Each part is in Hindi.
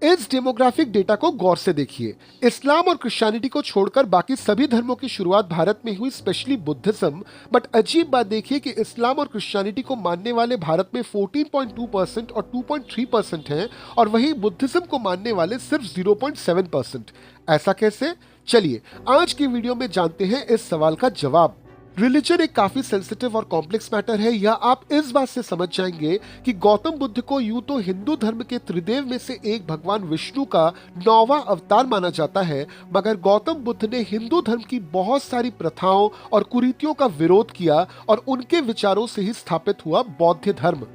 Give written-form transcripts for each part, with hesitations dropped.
इस डेमोग्राफिक डेटा को गौर से देखिए। इस्लाम और क्रिश्चियनिटी को छोड़कर बाकी सभी धर्मों की शुरुआत भारत में हुई, स्पेशली बुद्धिज्म। बट अजीब बात देखिए कि इस्लाम और क्रिश्चियनिटी को मानने वाले भारत में 14.2% और 2.3% हैं, और वहीं बुद्धिज्म को मानने वाले सिर्फ 0.7%। ऐसा कैसे? चलिए आज की वीडियो में जानते हैं इस सवाल का जवाब। रिलीजन एक काफी सेंसिटिव और कॉम्प्लेक्स मैटर है। यह आप इस बात से समझ जाएंगे कि गौतम बुद्ध को यूं तो हिंदू धर्म के त्रिदेव में से एक भगवान विष्णु का 9वां अवतार माना जाता है, मगर गौतम बुद्ध ने हिंदू धर्म की बहुत सारी प्रथाओं और कुरीतियों का विरोध किया और उनके विचारों से ही स्थापित हुआ बौद्ध धर्म।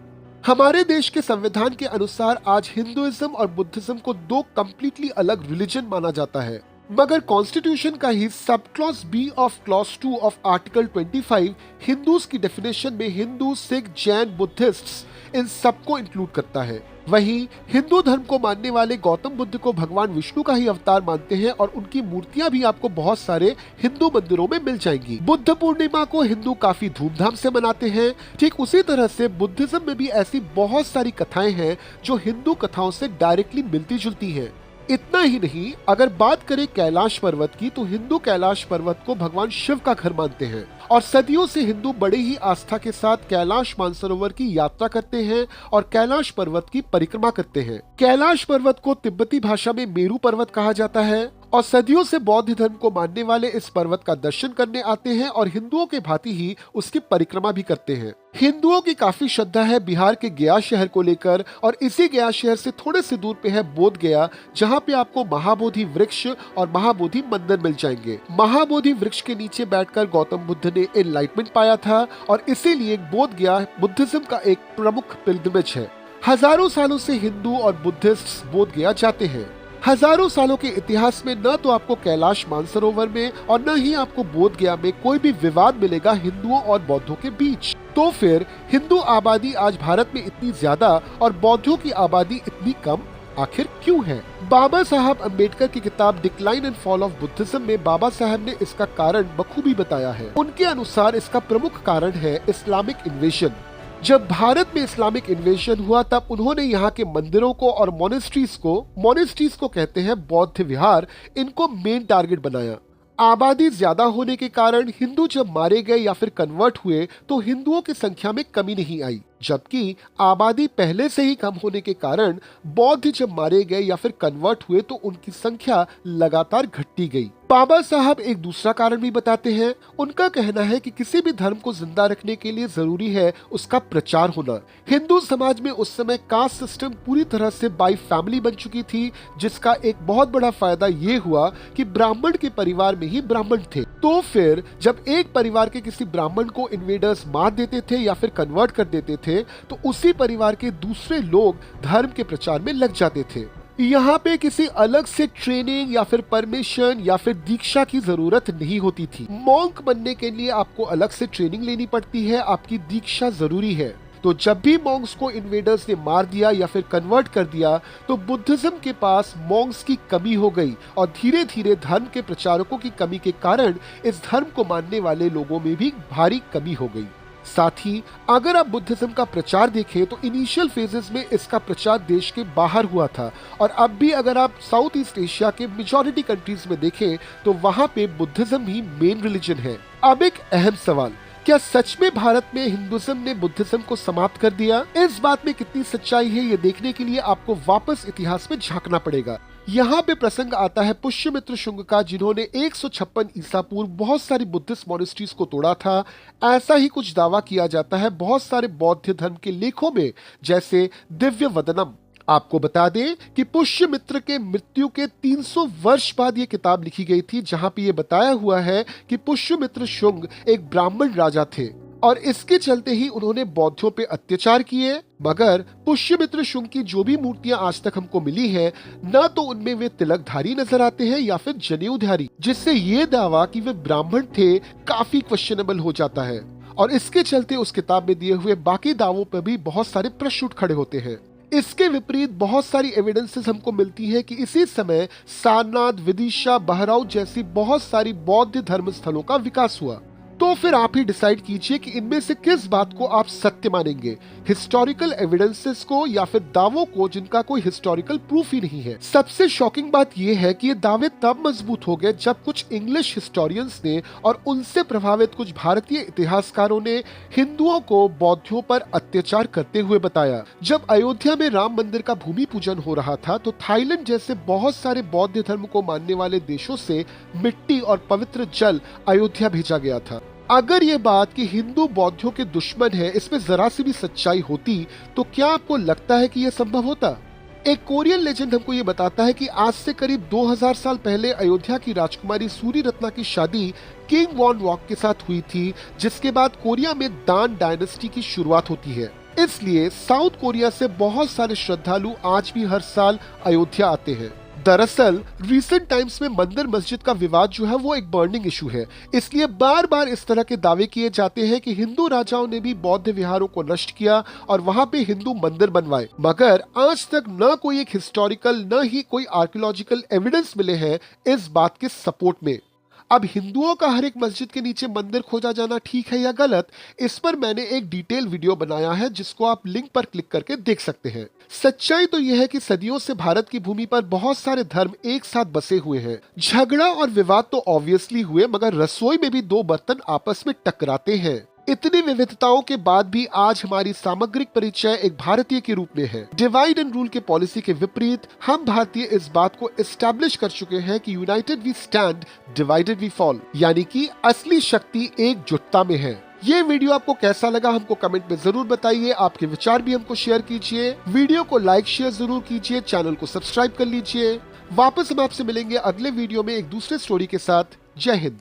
हमारे देश के संविधान के अनुसार आज हिंदुइज्म और बुद्धिज्म को दो कंप्लीटली अलग रिलीजन माना जाता है, मगर कॉन्स्टिट्यूशन का ही sub clause B of clause 2 of article 25 Hindus की डेफिनेशन में हिंदू, सिख, जैन, बुद्धिस्ट्स इन सबको इंक्लूड करता है। वहीं हिंदू धर्म को मानने वाले गौतम बुद्ध को भगवान विष्णु का ही अवतार मानते हैं और उनकी मूर्तियां भी आपको बहुत सारे हिंदू मंदिरों में मिल जाएंगी। बुद्ध पूर्णिमा को हिंदू काफी धूमधाम से मनाते हैं। ठीक उसी तरह से बुद्धिज्म में भी ऐसी बहुत सारी कथाएं हैं जो हिंदू कथाओं से डायरेक्टली मिलती जुलती हैं। इतना ही नहीं, अगर बात करें कैलाश पर्वत की, तो हिंदू कैलाश पर्वत को भगवान शिव का घर मानते हैं और सदियों से हिंदू बड़े ही आस्था के साथ कैलाश मानसरोवर की यात्रा करते हैं और कैलाश पर्वत की परिक्रमा करते हैं। कैलाश पर्वत को तिब्बती भाषा में मेरू पर्वत कहा जाता है और सदियों से बौद्ध धर्म को मानने वाले इस पर्वत का दर्शन करने आते हैं और हिंदुओं के भांति ही उसकी परिक्रमा भी करते हैं। हिंदुओं की काफी श्रद्धा है बिहार के गया शहर को लेकर, और इसी गया शहर से थोड़े से दूर पे है बोध गया, जहाँ पे आपको महाबोधि वृक्ष और महाबोधि मंदिर मिल जाएंगे। महाबोधि वृक्ष के नीचे बैठकर गौतम बुद्ध ने एनलाइटमेंट पाया था और इसीलिए बोध गया बुद्धिज्म का एक प्रमुख पिलग्रिमेज है। हजारों सालों से हिंदू और बुद्धिस्ट बोध गया जाते हैं। हजारों सालों के इतिहास में न तो आपको कैलाश मानसरोवर में और न ही आपको बोध गया में कोई भी विवाद मिलेगा हिंदुओं और बौद्धों के बीच। तो फिर हिंदू आबादी आज भारत में इतनी ज्यादा और बौद्धों की आबादी इतनी कम आखिर क्यों है? बाबा साहब अम्बेडकर की किताब decline and fall of Buddhism में बाबा साहब ने इसका कारण बखूबी बताया है। उनके अनुसार इसका प्रमुख कारण है इस्लामिक इन्वेजन। जब भारत में इस्लामिक इन्वेजन हुआ तब उन्होंने यहाँ के मंदिरों को और मोनेस्ट्रीज को कहते हैं बौद्ध विहार, इनको मेन टारगेट बनाया। आबादी ज्यादा होने के कारण हिंदू जब मारे गए या फिर कन्वर्ट हुए तो हिंदुओं की संख्या में कमी नहीं आई, जबकि आबादी पहले से ही कम होने के कारण बौद्ध जब मारे गए या फिर कन्वर्ट हुए तो उनकी संख्या लगातार घटती गई। बाबा साहब एक दूसरा कारण भी बताते हैं। उनका कहना है कि किसी भी धर्म को जिंदा रखने के लिए जरूरी है उसका प्रचार होना। हिंदू समाज में उस समय कास्ट सिस्टम पूरी तरह से बाई फैमिली बन चुकी थी, जिसका एक बहुत बड़ा फायदा ये हुआ कि ब्राह्मण के परिवार में ही ब्राह्मण थे। तो फिर जब एक परिवार के किसी ब्राह्मण को इन्वेडर्स मार देते थे या फिर कन्वर्ट कर देते थे तो उसी परिवार के दूसरे लोग धर्म के प्रचार में लग जाते थे। यहाँ पे किसी अलग से ट्रेनिंग या फिर परमिशन या फिर दीक्षा की जरूरत नहीं होती थी। मॉन्क बनने के लिए आपको अलग से ट्रेनिंग लेनी पड़ती है, आपकी दीक्षा जरूरी है। तो जब भी मॉन्क्स को इन्वेडर्स ने मार दिया या फिर कन्वर्ट कर दिया तो बुद्धिज्म के पास मॉन्क्स की कमी हो गई और धीरे धीरे धर्म के प्रचारकों की कमी के कारण इस धर्म को मानने वाले लोगों में भी भारी कमी हो गई। साथ ही अगर आप बुद्धिज्म का प्रचार देखें तो इनिशियल फेजेस में इसका प्रचार देश के बाहर हुआ था, और अब भी अगर आप साउथ ईस्ट एशिया के मेजॉरिटी कंट्रीज में देखें तो वहां पे बुद्धिज्म ही मेन रिलीजन है। अब एक अहम सवाल, क्या सच में भारत में हिंदुइज्म ने बुद्धिज्म को समाप्त कर दिया? इस बात में कितनी सच्चाई है ये देखने के लिए आपको वापस इतिहास में झांकना पड़ेगा। यहाँ पे प्रसंग आता है पुष्यमित्र शुंग का, जिन्होंने 156 ईसा पूर्व बहुत सारी बुद्धिस्ट मॉनेस्ट्रीज को तोड़ा था। ऐसा ही कुछ दावा किया जाता है बहुत सारे बौद्ध धर्म के लेखों में, जैसे दिव्य वदनम। आपको बता दें कि पुष्यमित्र के मृत्यु के 300 वर्ष बाद ये किताब लिखी गई थी, जहाँ पे ये बताया हुआ है कि पुष्यमित्र शुंग एक ब्राह्मण राजा थे और इसके चलते ही उन्होंने बौद्धों पे अत्याचार किए। मगर पुष्यमित्र शुंग की जो भी मूर्तियां आज तक हमको मिली है, न तो उनमें वे तिलकधारी नजर आते हैं या फिर जनेऊधारी, जिससे ये दावा कि वे ब्राह्मण थे काफी क्वेश्चनेबल हो जाता है और इसके चलते उस किताब में दिए हुए बाकी दावों पर भी बहुत सारे प्रश्न उठ खड़े होते हैं। इसके विपरीत बहुत सारी एविडेंसेस हमको मिलती है कि इसी समय सारनाथ, विदिशा, बहराइच जैसी बहुत सारी बौद्ध धर्म स्थलों का विकास हुआ। तो फिर आप ही डिसाइड कीजिए कि इनमें से किस बात को आप सत्य मानेंगे, हिस्टोरिकल एविडेंसेस को या फिर दावों को जिनका कोई हिस्टोरिकल प्रूफ ही नहीं है। सबसे शॉकिंग बात यह है कि ये दावे तब मजबूत हो गए जब कुछ इंग्लिश हिस्टोरियंस ने और उनसे प्रभावित कुछ भारतीय इतिहासकारों ने हिंदुओं को बौद्धों पर अत्याचार करते हुए बताया। जब अयोध्या में राम मंदिर का भूमि पूजन हो रहा था तो थाईलैंड जैसे बहुत सारे बौद्ध धर्म को मानने वाले देशों से मिट्टी और पवित्र जल अयोध्या भेजा गया था। अगर ये बात कि हिंदू बौद्धों के दुश्मन है इसमें जरा सी भी सच्चाई होती तो क्या आपको लगता है कि यह संभव होता? एक कोरियन लेजेंड हमको ये बताता है कि आज से करीब 2000 साल पहले अयोध्या की राजकुमारी सूरी रत्ना की शादी किंग वॉन वॉक के साथ हुई थी, जिसके बाद कोरिया में दान डायनेस्टी की शुरुआत होती है। इसलिए साउथ कोरिया से बहुत सारे श्रद्धालु आज भी हर साल अयोध्या आते हैं। दरअसल रिसेंट टाइम्स में मंदिर मस्जिद का विवाद जो है वो एक बर्निंग इशू है, इसलिए बार बार इस तरह के दावे किए जाते हैं कि हिंदू राजाओं ने भी बौद्ध विहारों को नष्ट किया और वहां पे हिंदू मंदिर बनवाए, मगर आज तक न कोई एक हिस्टोरिकल न ही कोई आर्कियोलॉजिकल एविडेंस मिले हैं इस बात के सपोर्ट में। अब हिंदुओं का हर एक मस्जिद के नीचे मंदिर खोजा जाना ठीक है या गलत, इस पर मैंने एक डिटेल वीडियो बनाया है जिसको आप लिंक पर क्लिक करके देख सकते हैं। सच्चाई तो यह है कि सदियों से भारत की भूमि पर बहुत सारे धर्म एक साथ बसे हुए हैं। झगड़ा और विवाद तो ऑब्वियसली हुए, मगर रसोई में भी दो बर्तन आपस में टकराते हैं। इतनी विविधताओं के बाद भी आज हमारी सामग्रिक परिचय एक भारतीय के रूप में है। डिवाइड एंड रूल के पॉलिसी के विपरीत हम भारतीय इस बात को एस्टैब्लिश कर चुके हैं कि united we stand, divided we fall, यानी कि असली शक्ति एकजुटता में है। ये वीडियो आपको कैसा लगा हमको कमेंट में जरूर बताइए, आपके विचार भी हमको शेयर कीजिए। वीडियो को लाइक शेयर जरूर कीजिए, चैनल को सब्सक्राइब कर लीजिए। वापस हम आपसे मिलेंगे अगले वीडियो में एक दूसरे स्टोरी के साथ। जय हिंद।